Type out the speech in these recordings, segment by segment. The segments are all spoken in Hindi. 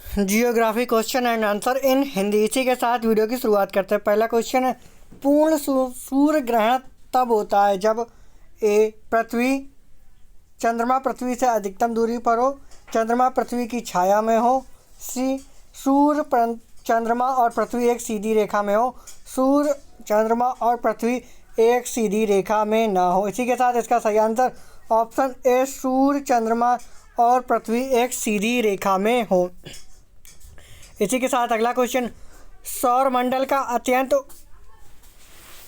Geography question and answer in Hindi. इसी के साथ वीडियो की शुरुआत करते हैं। पहला क्वेश्चन है, पूर्ण सूर्य ग्रहण तब होता है जब पृथ्वी चंद्रमा पृथ्वी से अधिकतम दूरी पर हो, चंद्रमा पृथ्वी की छाया में हो, सूर्य चंद्रमा और पृथ्वी एक सीधी रेखा में हो, सूर्य चंद्रमा और पृथ्वी एक सीधी रेखा में ना हो। इसी के साथ इसका सही आंसर ऑप्शन ए, सूर्य चंद्रमा और पृथ्वी एक सीधी रेखा में हो। इसी के साथ अगला क्वेश्चन, सौरमंडल का अत्यंत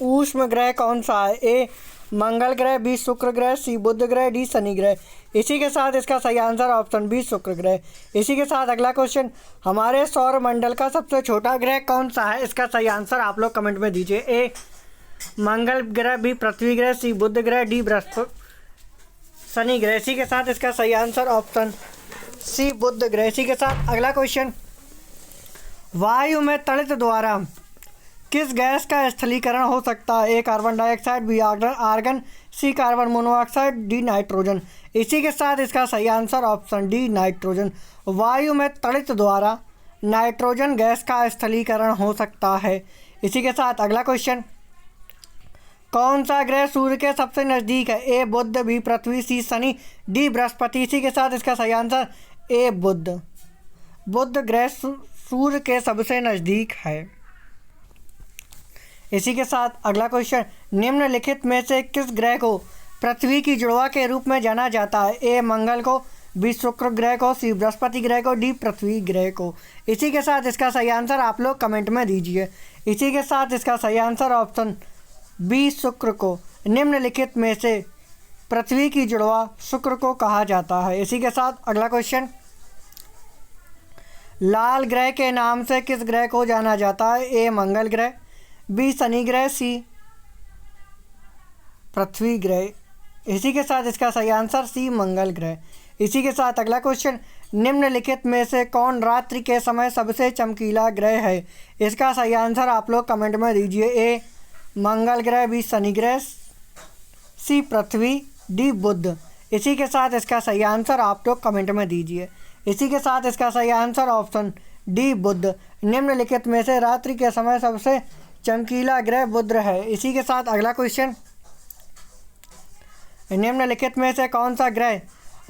ऊष्म ग्रह कौन सा है? ए मंगल ग्रह, बी शुक्र ग्रह, सी बुध ग्रह, डी शनि ग्रह। इसी के साथ इसका सही आंसर ऑप्शन बी शुक्र ग्रह। इसी के साथ अगला क्वेश्चन, हमारे सौरमंडल का सबसे छोटा ग्रह कौन सा है? इसका सही आंसर आप लोग कमेंट में दीजिए। ए मंगल ग्रह, बी पृथ्वी ग्रह, सी बुध ग्रह, डी बृहस्पति शनि ग्रह। इसी के साथ इसका सही आंसर ऑप्शन सी बुध ग्रह। इसी के साथ अगला क्वेश्चन, वायु में तड़ित द्वारा किस गैस का स्थलीकरण हो सकता है? ए कार्बन डाइऑक्साइड, बी आर्गन, सी कार्बन मोनोऑक्साइड, डी नाइट्रोजन। इसी के साथ इसका सही आंसर ऑप्शन डी नाइट्रोजन। वायु में तड़ित द्वारा नाइट्रोजन गैस का स्थलीकरण हो सकता है। इसी के साथ अगला क्वेश्चन, कौन सा ग्रह सूर्य के सबसे नज़दीक है? ए बुध, बी पृथ्वी, सी शनि, डी बृहस्पति। इसी के साथ इसका सही आंसर ए बुध। बुध ग्रह सूर्य के सबसे नज़दीक है। इसी के साथ अगला क्वेश्चन, निम्नलिखित में से किस ग्रह को पृथ्वी की जुड़वा के रूप में जाना जाता है? ए मंगल को, बी शुक्र ग्रह को, सी बृहस्पति ग्रह को, डी पृथ्वी ग्रह को। इसी के साथ इसका सही आंसर आप लोग कमेंट में दीजिए। इसी के साथ इसका सही आंसर ऑप्शन बी शुक्र को। निम्नलिखित में से पृथ्वी की जुड़वा शुक्र को कहा जाता है। इसी के साथ अगला क्वेश्चन, लाल ग्रह के नाम से किस ग्रह को जाना जाता है? ए मंगल ग्रह, बी शनि ग्रह, सी पृथ्वी ग्रह। इसी के साथ इसका सही आंसर सी मंगल ग्रह। इसी के साथ अगला क्वेश्चन, निम्नलिखित में से कौन रात्रि के समय सबसे चमकीला ग्रह है? इसका सही आंसर आप लोग कमेंट में दीजिए। ए मंगल ग्रह, बी शनि ग्रह, सी पृथ्वी, डी बुध। इसी के साथ इसका सही आंसर आप लोग कमेंट में दीजिए। इसी के साथ इसका सही आंसर ऑप्शन डी बुध। निम्नलिखित में से रात्रि के समय सबसे चमकीला ग्रह बुध है। इसी के साथ अगला क्वेश्चन, निम्नलिखित में से कौन सा ग्रह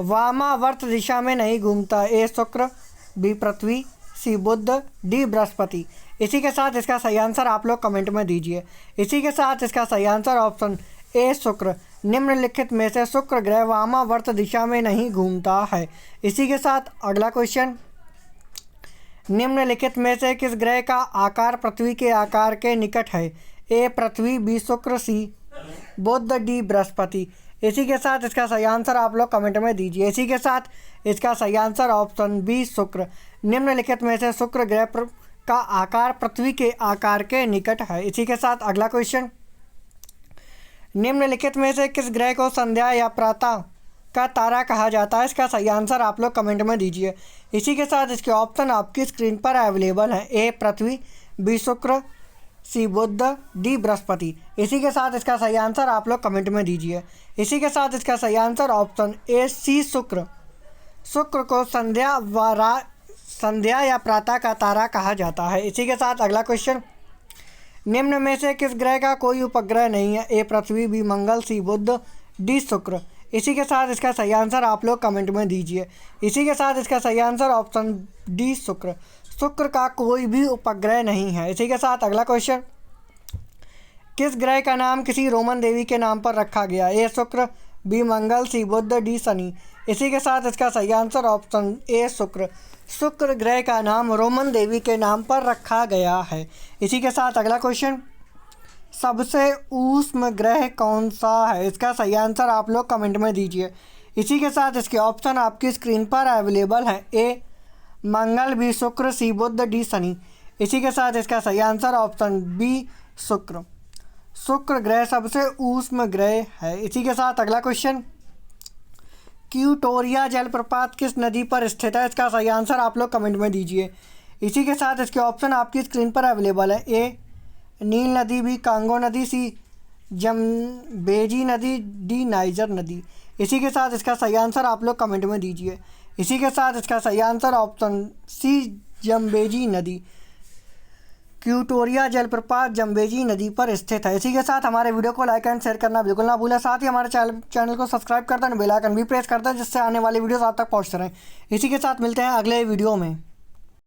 वामावर्त दिशा में नहीं घूमता? ए शुक्र, बी पृथ्वी, सी बुध, डी बृहस्पति। इसी के साथ इसका सही आंसर आप लोग कमेंट में दीजिए। इसी के साथ इसका सही आंसर ऑप्शन ए शुक्र। निम्नलिखित में से शुक्र ग्रह वामावर्त दिशा में नहीं घूमता है। इसी के साथ अगला क्वेश्चन, निम्नलिखित में से किस ग्रह का आकार पृथ्वी के आकार के निकट है? ए पृथ्वी, बी शुक्र, सी बुध, डी बृहस्पति। इसी के साथ इसका सही आंसर आप लोग कमेंट में दीजिए। इसी के साथ इसका सही आंसर ऑप्शन बी शुक्र। निम्नलिखित में से शुक्र ग्रह का आकार पृथ्वी के आकार के निकट है। इसी के साथ अगला क्वेश्चन, निम्नलिखित में से किस ग्रह को संध्या या प्रातः का तारा कहा जाता है? इसका सही आंसर आप लोग कमेंट में दीजिए। इसी के साथ इसके ऑप्शन आपकी स्क्रीन पर अवेलेबल हैं। ए पृथ्वी, बी शुक्र, सी बुध, डी बृहस्पति। इसी के साथ इसका सही आंसर आप लोग कमेंट में दीजिए। इसी के साथ इसका सही आंसर ऑप्शन ए सी शुक्र। शुक्र को संध्या या प्रातः का तारा कहा जाता है। इसी के साथ अगला क्वेश्चन, निम्न में से किस ग्रह का कोई उपग्रह नहीं है? ए पृथ्वी, बी मंगल, सी बुध, डी शुक्र। इसी के साथ इसका सही आंसर आप लोग कमेंट में दीजिए। इसी के साथ इसका सही आंसर ऑप्शन डी शुक्र। शुक्र का कोई भी उपग्रह नहीं है। इसी के साथ अगला क्वेश्चन, किस ग्रह का नाम किसी रोमन देवी के नाम पर रखा गया? ए शुक्र, बी मंगल, सी बुध, डी शनि। इसी के साथ इसका सही आंसर ऑप्शन ए शुक्र। शुक्र ग्रह का नाम रोमन देवी के नाम पर रखा गया है। इसी के साथ अगला क्वेश्चन, सबसे ऊष्म ग्रह कौन सा है? इसका सही आंसर आप लोग कमेंट में दीजिए। इसी के साथ इसके ऑप्शन आपकी स्क्रीन पर अवेलेबल हैं। ए मंगल, बी शुक्र, सी बुध, डी शनि। इसी के साथ इसका सही आंसर ऑप्शन बी शुक्र। शुक्र ग्रह सबसे ऊष्म ग्रह है। इसी के साथ अगला क्वेश्चन, क्यूटोरिया जलप्रपात किस नदी पर स्थित है? इसका सही आंसर आप लोग कमेंट में दीजिए। इसी के साथ इसके ऑप्शन आपकी स्क्रीन पर अवेलेबल है। ए नील नदी, बी कांगो नदी, सी जम्बेजी नदी, डी नाइजर नदी। इसी के साथ इसका सही आंसर आप लोग कमेंट में दीजिए। इसी के साथ इसका सही आंसर ऑप्शन सी जम्बेजी नदी, क्यूटोरिया जलप्रपात जम्बेजी नदी पर स्थित है। इसी के साथ हमारे वीडियो को लाइक एंड शेयर करना बिल्कुल ना भूलें। साथ ही हमारे चैनल को सब्सक्राइब कर दें, बेल आइकन भी प्रेस कर दें, जिससे आने वाली वीडियोस आप तक पहुंचते रहें। इसी के साथ मिलते हैं अगले वीडियो में।